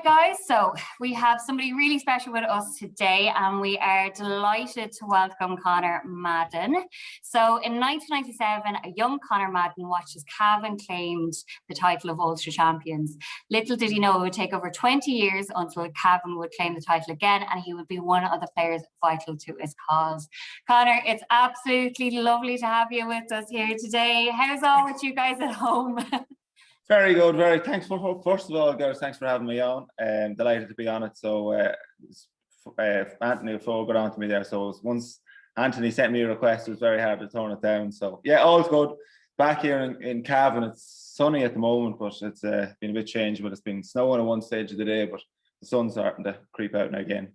right, guys, so we have somebody really special with us today, and we are delighted to welcome Conor Madden. So in 1997, a young Conor Madden watched as Cavan claimed the title of Ulster champions. Little did he know it would take over 20 years until Cavan would claim the title again, and he would be one of the players vital to his cause. Conor, it's absolutely lovely to have you with us here today. How's all with you guys at home? Very good, very. Thanks first of all, guys, thanks for having me on. Delighted to be on it. So Anthony got on to me there. So once Anthony sent me a request, it was very hard to turn it down. So yeah, all's good. Back here in Cavan, it's sunny at the moment, but it's been a bit changed. But it's been snowing at one stage of the day, but the sun's starting to creep out now again.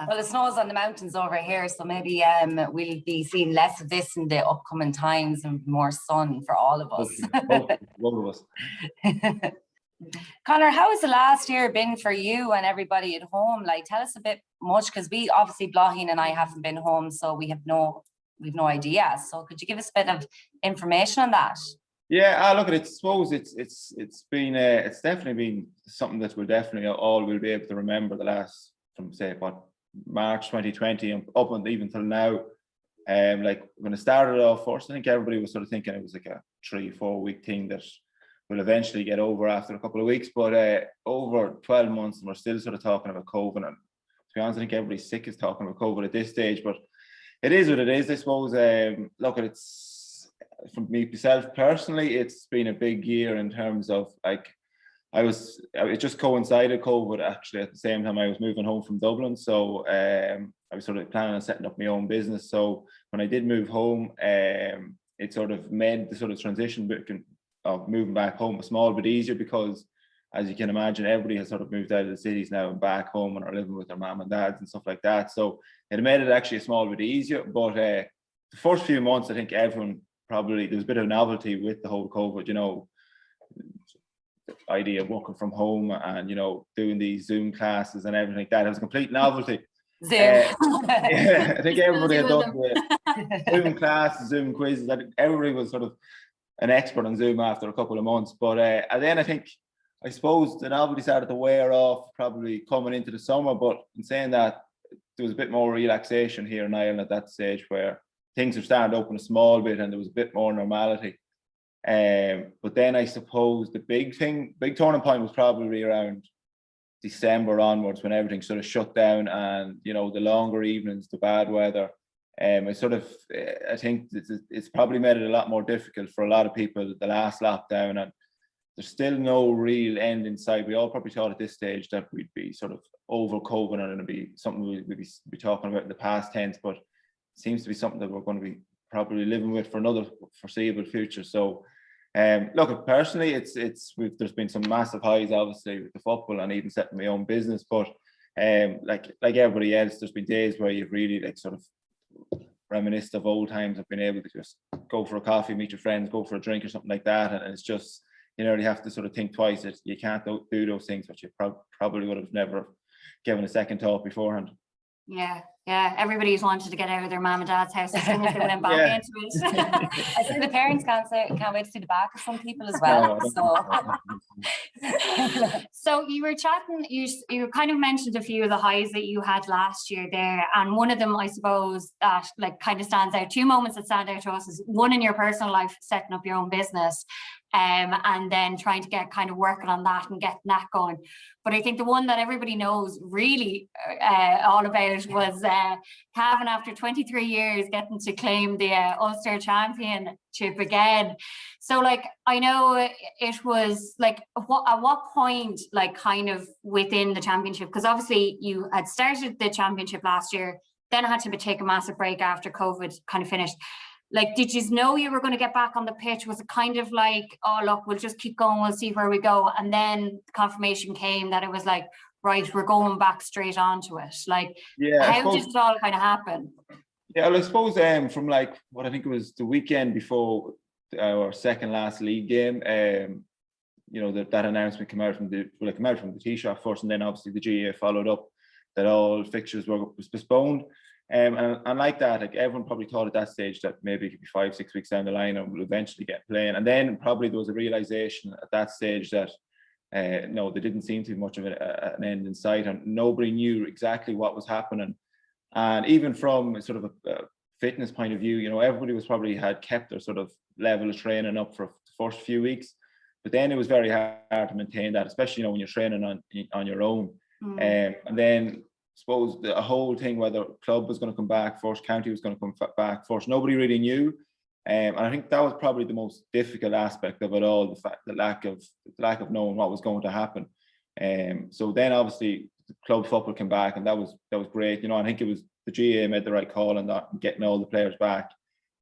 Well, the snow's on the mountains over here, so maybe we'll be seeing less of this in the upcoming times and more sun for all of us. Both of us. Conor, how has the last year been for you and everybody at home? Like, tell us a bit much, because we obviously Bláithín and I haven't been home, so we've no idea. So could you give us a bit of information on that? Yeah, look at it. I suppose it's been it's definitely been something that we'll definitely all will be able to remember the last, from say what, March 2020 and up and even till now. Like when it started off first, I think everybody was sort of thinking it was like a 3-4 week thing that will eventually get over after a couple of weeks, but over 12 months and we're still sort of talking about COVID. And to be honest, I think everybody's sick is talking about COVID at this stage, but it is what it is, I suppose. Look, it's from me myself personally, it's been a big year in terms of like it just coincided COVID actually at the same time I was moving home from Dublin. So I was sort of planning on setting up my own business. So when I did move home, it sort of made the sort of transition of moving back home a small bit easier, because as you can imagine, everybody has sort of moved out of the cities now and back home and are living with their mum and dads and stuff like that. So it made it actually a small bit easier. But the first few months, I think everyone probably, there was a bit of novelty with the whole COVID, you know, idea of working from home and, you know, doing these Zoom classes and everything like that. It was a complete novelty. Zoom. Yeah, I think everybody had done the Zoom classes, Zoom quizzes. Everybody was sort of an expert on Zoom after a couple of months. But and then I suppose the novelty started to wear off probably coming into the summer. But in saying that, there was a bit more relaxation here in Ireland at that stage, where things were starting to open a small bit and there was a bit more normality. But then I suppose the big turning point was probably around December onwards, when everything sort of shut down, and you know, the longer evenings, the bad weather. I think it's probably made it a lot more difficult for a lot of people, the last lockdown, and there's still no real end in sight. We all probably thought at this stage that we'd be sort of over COVID and it'd be something we'd be talking about in the past tense, but it seems to be something that we're going to be probably living with for another foreseeable future. So look, personally, there's been some massive highs, obviously, with the football and even setting my own business. But like everybody else, there's been days where you've really like sort of reminisced of old times of being able to just go for a coffee, meet your friends, go for a drink or something like that. And it's just, you know, you have to sort of think twice that you can't do those things, which you probably would have never given a second thought beforehand. Yeah, everybody's wanted to get out of their mum and dad's house as soon as they went back into it. I think the parents can't wait to see the back of some people as well. So you were chatting, you kind of mentioned a few of the highs that you had last year there, and one of them, I suppose, that like kind of stands out, two moments that stand out to us is one in your personal life, setting up your own business, and then trying to get kind of working on that and getting that going. But I think the one that everybody knows really all about was Cavan, after 23 years, getting to claim the Ulster championship again. So like, I know it was like, at what point, like kind of within the championship, because obviously you had started the championship last year, then had to take a massive break after COVID kind of finished. Like, did you know you were going to get back on the pitch? Was it kind of like, oh, look, we'll just keep going, we'll see where we go? And then confirmation came that it was like, right, we're going back straight onto it. Like, yeah, how did it all kind of happen? Yeah, well, I suppose from like what I think it was the weekend before our second last league game, you know, that announcement came out from the Taoiseach first, and then obviously the GAA followed up that all fixtures was postponed. And like that, like everyone probably thought at that stage that maybe it could be 5-6 weeks down the line and we'll eventually get playing. And then probably there was a realization at that stage that no, there didn't seem to be much of an end in sight, and nobody knew exactly what was happening. And even from sort of a fitness point of view, you know, everybody was probably had kept their sort of level of training up for the first few weeks, but then it was very hard to maintain that, especially, you know, when you're training on your own. And then I suppose the whole thing, whether club was going to come back first, county was going to come back first, nobody really knew. And I think that was probably the most difficult aspect of it all, the fact, the lack of knowing what was going to happen. So then obviously the club football came back, and that was great. You know, I think it was the GAA made the right call on that, getting all the players back,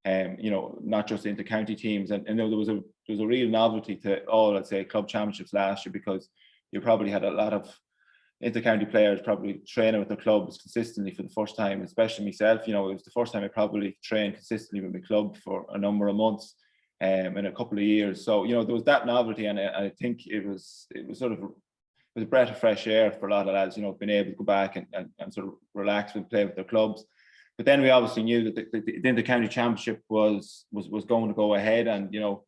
you know, not just into county teams. And you know, there was a real novelty to all, I'd say, club championships last year, because you probably had a lot of inter-county players probably training with their clubs consistently for the first time, especially myself. You know, it was the first time I probably trained consistently with my club for a number of months in a couple of years. So, you know, there was that novelty, and I think it was sort of a breath of fresh air for a lot of lads, you know, being able to go back and sort of relax and play with their clubs. But then we obviously knew that the inter-county championship was going to go ahead, and, you know,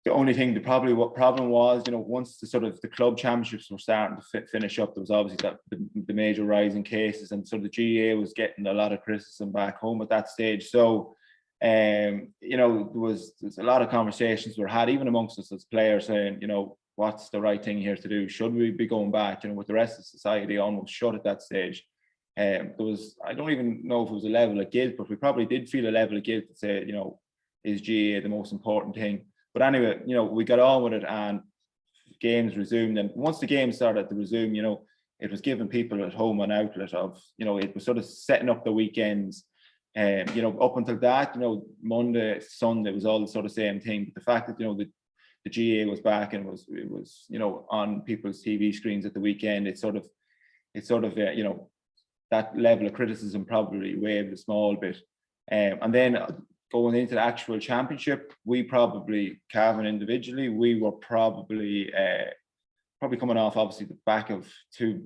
the only thing, what problem was, you know, once the club championships were starting to finish up, there was obviously that the major rise in cases, and so the GAA was getting a lot of criticism back home at that stage. So, you know, there's a lot of conversations were had even amongst us as players, saying, you know, what's the right thing here to do? Should we be going back? You know, with the rest of society almost shut at that stage. There was, I don't even know if it was a level of guilt, but we probably did feel a level of guilt to say, you know, is GAA the most important thing? But anyway, you know, we got on with it, and games resumed. And once the game started to resume, you know, it was giving people at home an outlet of, you know, it was sort of setting up the weekends. You know, up until that, you know, Monday, Sunday was all the sort of same thing. But the fact that, you know, the GAA was back and it was, you know, on people's TV screens at the weekend, it sort of, you know, that level of criticism probably wavered a small bit. And then going into the actual championship, we probably, Cavan individually, we were probably coming off obviously the back of two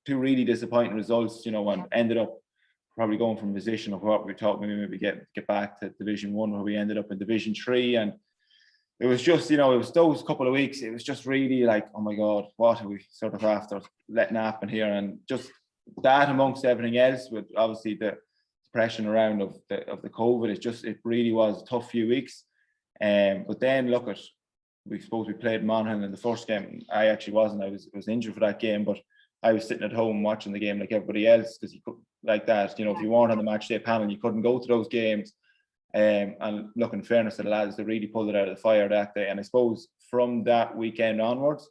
really disappointing results, you know, and ended up probably going from a position of what we thought maybe get back to Division 1, where we ended up in Division 3. And it was just, you know, it was those couple of weeks, it was just really like, oh my God, what are we sort of after letting happen here? And just that amongst everything else, with obviously the depression around of the COVID, it really was a tough few weeks. But then look at, we played Monaghan in the first game. I actually wasn't, I was injured for that game, but I was sitting at home watching the game like everybody else, because you could, like that, you know, if you weren't on the match day panel, you couldn't go to those games. And look, in fairness to the lads, they really pulled it out of the fire that day. And I suppose from that weekend onwards,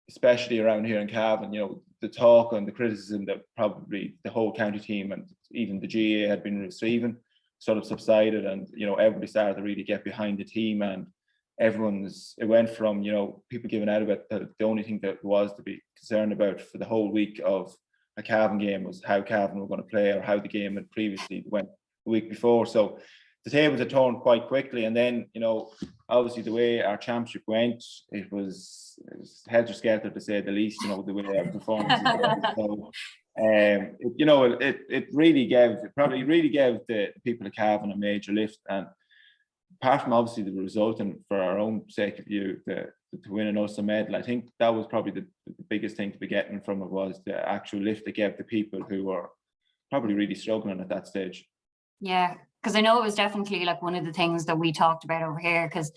especially around here in Cavan, you know, the talk and the criticism that probably the whole county team and even the GAA had been receiving sort of subsided, and, you know, everybody started to really get behind the team, and it went from, you know, people giving out about the only thing that was to be concerned about for the whole week of a Cavan game was how Cavan were going to play, or how the game had previously went the week before. So the tables had turned quite quickly. And then, you know, obviously the way our championship went, it was helter-skelter to say the least, you know, the way our performances went. So, you know, it really gave the people of Cavan a major lift. And apart from obviously the result, and for our own sake of view, to win an Ulster medal, I think that was probably the biggest thing to be getting from it, was the actual lift it gave the people who were probably really struggling at that stage. Yeah, because I know it was definitely like one of the things that we talked about over here, because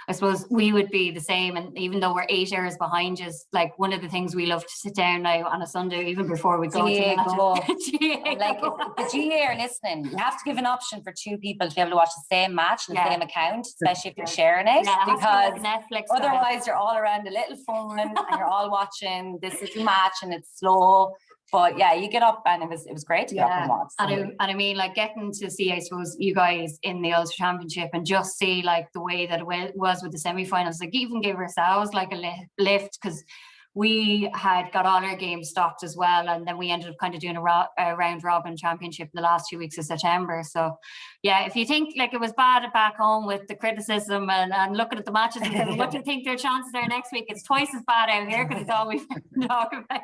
I suppose we would be the same, and even though we're 8 hours behind you, like one of the things we love to sit down now on a Sunday, even before we go Like if the GAA are listening, you have to give an option for 2 people to be able to watch the same match on the same account, especially if you're sharing it, because Netflix otherwise you're all around a little phone and you're all watching this little match and it's slow. But yeah, you get up, and it was great to get up and watch. And I mean, like, getting to see, I suppose, you guys in the Ulster Championship, and just see like the way that it was with the semi-finals, like even give ourselves like a lift, because we had got all our games stopped as well, and then we ended up kind of doing a round robin championship in the last 2 weeks of September. So yeah, if you think like it was bad back home with the criticism and looking at the matches and saying, what do you think their chances are next week, it's twice as bad out here, because it's all we talk about.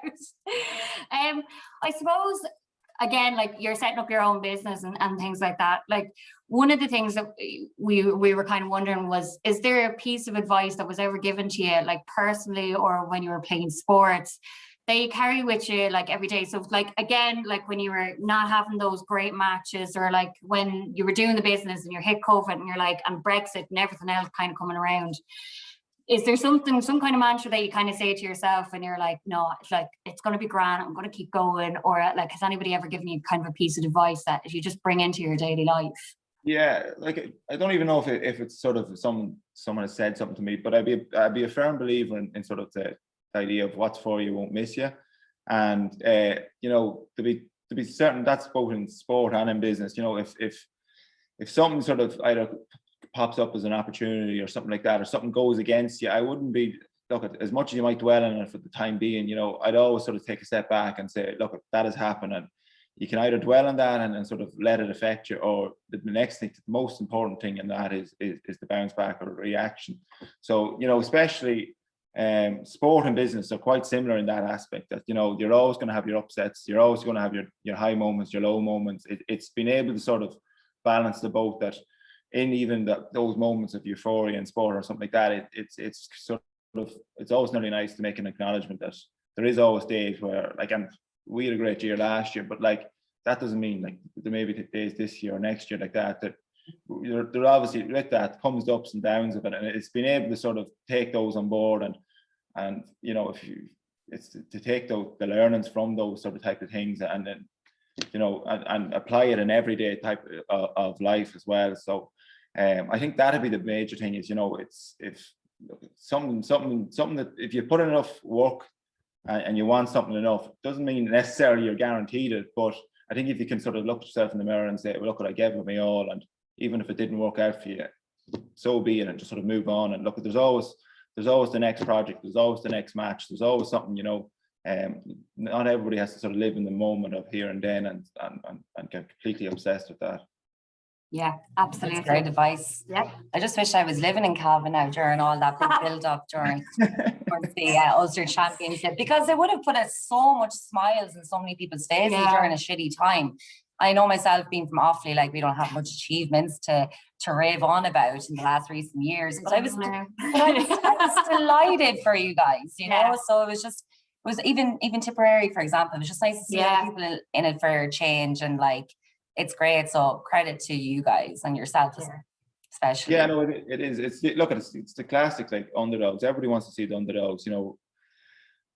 I suppose again, like you're setting up your own business and things like that. Like one of the things that we were kind of wondering was, is there a piece of advice that was ever given to you, like personally, or when you were playing sports, that you carry with you like every day? So like, again, like when you were not having those great matches, or like when you were doing the business and you hit COVID and you're like, and Brexit and everything else kind of coming around, is there some kind of mantra that you kind of say to yourself and you're like, no, it's like, it's going to be grand, I'm going to keep going? Or like, has anybody ever given you kind of a piece of advice that you just bring into your daily life? Yeah, like I don't even know if it's sort of someone has said something to me, but I'd be a firm believer in sort of the idea of what's for you won't miss you. And you know, to be certain, that's both in sport and in business. You know, if something sort of either pops up as an opportunity or something like that, or something goes against you, I wouldn't be, look, as much as you might dwell on it for the time being, you know, I'd always sort of take a step back and say, look, that has happened, and you can either dwell on that and sort of let it affect you, or the next thing, the most important thing in that is the bounce back or reaction. So, you know, especially sport and business are quite similar in that aspect, that, you know, you're always going to have your upsets, you're always going to have your high moments, your low moments. It's been able to sort of balance the both, that in even those moments of euphoria in sport or something like that, it's sort of, it's always really nice to make an acknowledgement that there is always days where, like, and we had a great year last year, but like that doesn't mean like there may be days this year or next year like that there obviously with that comes the ups and downs of it, and it's been able to sort of take those on board and you know, it's to take the learnings from those sort of type of things, and then, you know, and apply it in everyday type of life as well. So I think that'd be the major thing, is, you know, it's something that if you put in enough work and you want something enough, doesn't mean necessarily you're guaranteed it, but I think if you can sort of look yourself in the mirror and say, well, look what I gave it me all, and even if it didn't work out for you, so be it, and just sort of move on. And look, there's always the next project, there's always the next match, there's always something, you know. Not everybody has to sort of live in the moment of here and then and get completely obsessed with that. Yeah, absolutely. That's great advice. Yeah. I just wish I was living in Cavan now during all that big build up during the Ulster Championship, because it would have put so much smiles in so many people's faces during a shitty time. I know myself, being from Offaly, like, we don't have much achievements to rave on about in the last recent years, but I was delighted for you guys, you know. So it was even Tipperary, for example, it was just nice to see people in it for a change, and like, it's great. So credit to you guys and yourself especially. Yeah, no, it is. It's the classic, like, underdogs. Everybody wants to see the underdogs, you know,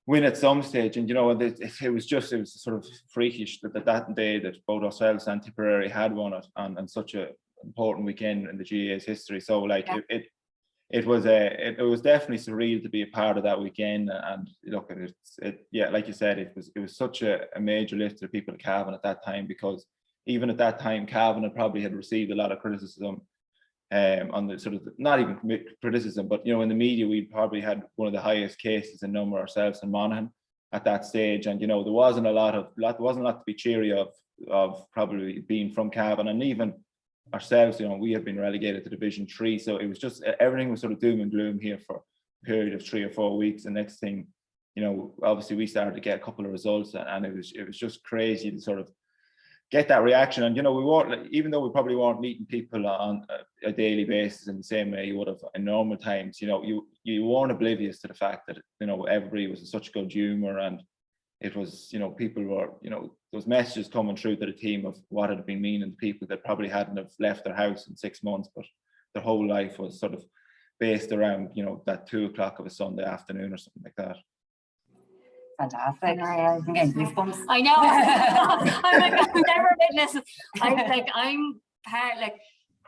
win at some stage. And, you know, it was sort of freakish that day that both ourselves and Tipperary had won it on such a important weekend in the GAA's history. So like it was definitely surreal to be a part of that weekend. And look, like you said, it was such a major lift to the people of Cavan at that time, because even at that time, Cavan had received a lot of criticism on the sort of, not even criticism, but, you know, in the media, we probably had one of the highest cases in number ourselves in Monaghan at that stage. And, you know, there wasn't a lot to be cheery of probably being from Cavan. And even ourselves, you know, we had been relegated to Division 3. So it was just, everything was sort of doom and gloom here for a period of 3 or 4 weeks. And next thing, you know, obviously we started to get a couple of results, and it was just crazy to sort of get that reaction. And, you know, we weren't, even though we probably weren't meeting people on a daily basis in the same way you would have in normal times, you know, you weren't oblivious to the fact that, you know, everybody was in such good humor, and it was, you know, people were, you know, those messages coming through to the team of what it had been meaning to people that probably hadn't have left their house in 6 months, but their whole life was sort of based around, you know, that 2 o'clock of a Sunday afternoon or something like that. Fantastic. I'm getting goosebumps. I know. I'm like, I've never witnessed. I'm part, like,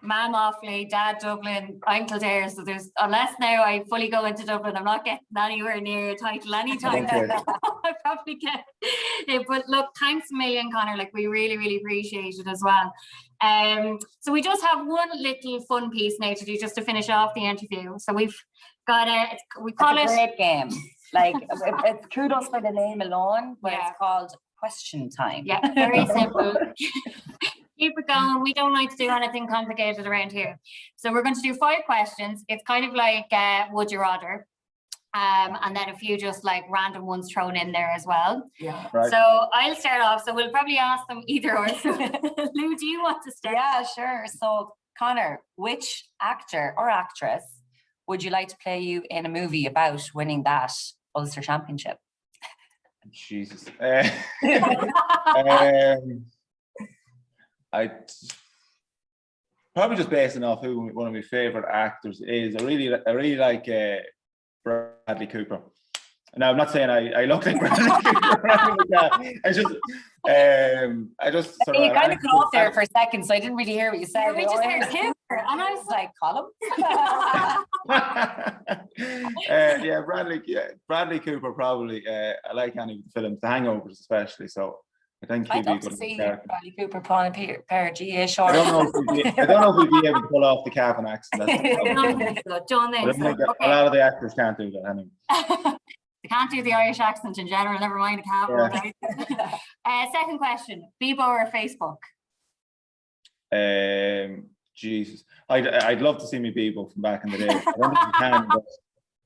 Mum Offaly, Dad Dublin, I'm Kildare. So there's, unless now I fully go into Dublin, I'm not getting anywhere near a title anytime. I probably get it. But look, thanks a million, Conor. Like, we really, really appreciate it as well. So we just have one little fun piece now to do, just to finish off the interview. So we've got we call it a great game. Like, it's kudos for the name alone, but it's called Question Time. Yeah, very simple. Keep it going. We don't like to do anything complicated around here. So we're going to do 5 questions. It's kind of like would you rather. and then a few just like random ones thrown in there as well. Yeah. Right. So I'll start off. So we'll probably ask them either or. Lou, do you want to start? Yeah, sure. So Connor, which actor or actress would you like to play you in a movie about winning that Ulster Championship? Jesus. I probably just basing off who one of my favorite actors is. I really like Bradley Cooper. Now I'm not saying I look like Bradley Cooper. I just sort You kind of cut off there for a second, so I didn't really hear what you said. We just heard Cooper, and I was like, Colin. yeah, Bradley Cooper probably. I like any of the films, The Hangovers especially. So I think he'd I'd be love good. to see Bradley Cooper pulling a pair of GA shorts. I don't know if he'd be able to pull off the Cavan accent. That's the problem. Don't think so. Okay. A lot of the actors can't do that anyway. They can't do the Irish accent in general, never mind a Cavan. Yeah. Second question, Bebo or Facebook? Jesus, I'd love to see me Bebo from back in the day. I don't think you can, but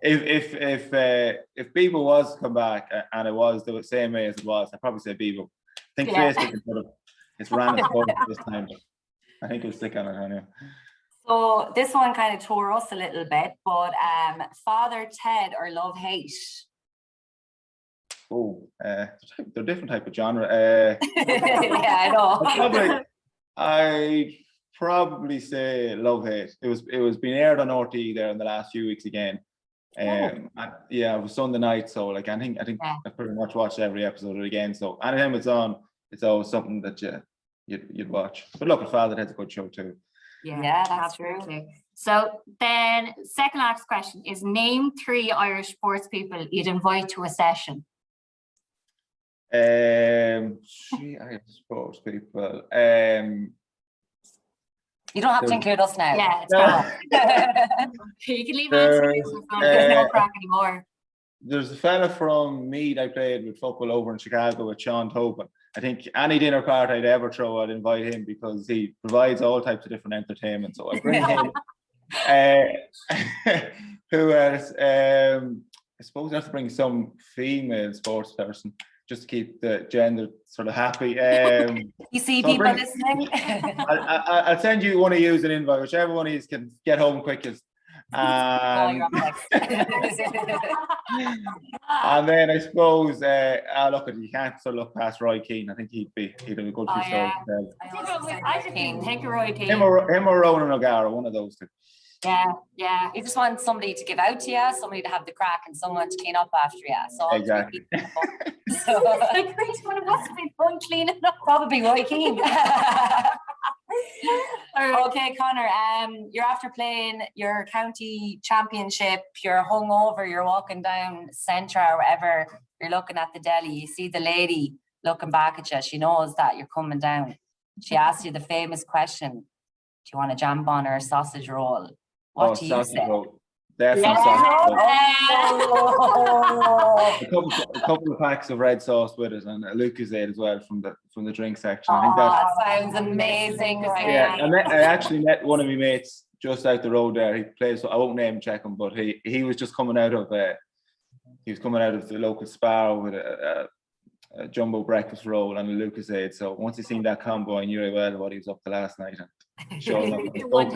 if Bebo was to come back and it was the same way as it was, I'd probably say Bebo. I think Facebook is it's ran its course this time, but I think we'll stick on it anyway. So this one kind of tore us a little bit, but Father Ted or Love Hate? Oh, they're different type of genre. Yeah, I know. I'd probably say Love Hate. It was being aired on RTE there in the last few weeks again. It was Sunday night, so like I think I pretty much watched every episode of it again. So anytime it's on, it's always something that you'd watch. But look, Father Ted's a good show too. Yeah, that's true. true. So then, second last question is: name 3 Irish sports people you'd invite to a session. 3 Irish sports people. You don't have to include us now. Yeah, it's fine. You can leave answers. There's no crack anymore. There's a fella from Meath I played with football over in Chicago with Sean Tobin. I think any dinner party I'd ever throw, I'd invite him because he provides all types of different entertainment. So I bring him. Who else? I suppose I have to bring some female sports person just to keep the gender sort of happy. You see people listening? I'll send you one of you an invite, whichever one of you can get home quickest. And then I suppose look, you can't sort of look past Roy Keane. I think he'd have a good few stories. I didn't think Roy Keane. Him or Ronan O'Gara, one of those two. Yeah. You just want somebody to give out to you, somebody to have the crack, and someone to clean up after you. So exactly. So like, one of us be fun cleaning up. Probably Roy Keane. Okay, Connor. You're after playing your county championship. You're hungover. You're walking down Centra or wherever. You're looking at the deli. You see the lady looking back at you. She knows that you're coming down. She asks you the famous question: do you want a jambon or a sausage roll? What do you say? Roll. Definitely sausage roll. A couple of packs of red sauce with it, and a Lucozade as well from the drink section. I think that sounds amazing. Yeah, I actually met one of my mates just out the road there. He plays, so I won't name check him, but he was just coming out of the local Spar with a jumbo breakfast roll and a Lucozade. So once he seen that combo, I knew well what he was up to last night. The one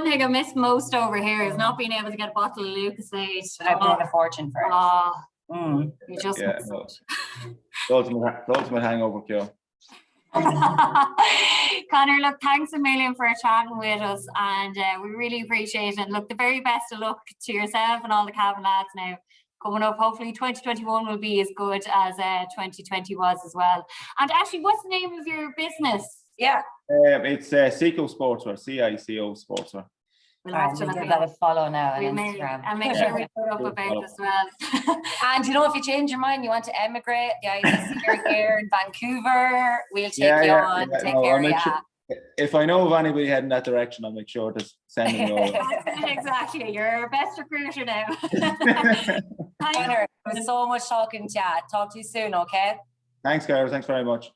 thing I miss most over here is not being able to get a bottle of Lucozade. I paid a fortune for it. You just the ultimate hangover cure. Connor, look, thanks a million for chatting with us, and we really appreciate it. Look, the very best of luck to yourself and all the Cavan lads now coming up. Hopefully 2021 will be as good as 2020 was as well. And actually, what's the name of your business? Yeah. It's Cico Sports or CICO Sports. We'll have to give that a follow now on Instagram. And make sure we put up about it as well. And you know, if you change your mind, you want to emigrate, the ISSC are here in Vancouver, we'll take you on, take care of you. If I know of anybody heading that direction, I'll make sure to send them over. Exactly, you're our best recruiter now. Connor, it was so much talking to you. Talk to you soon, okay? Thanks, guys. Thanks very much.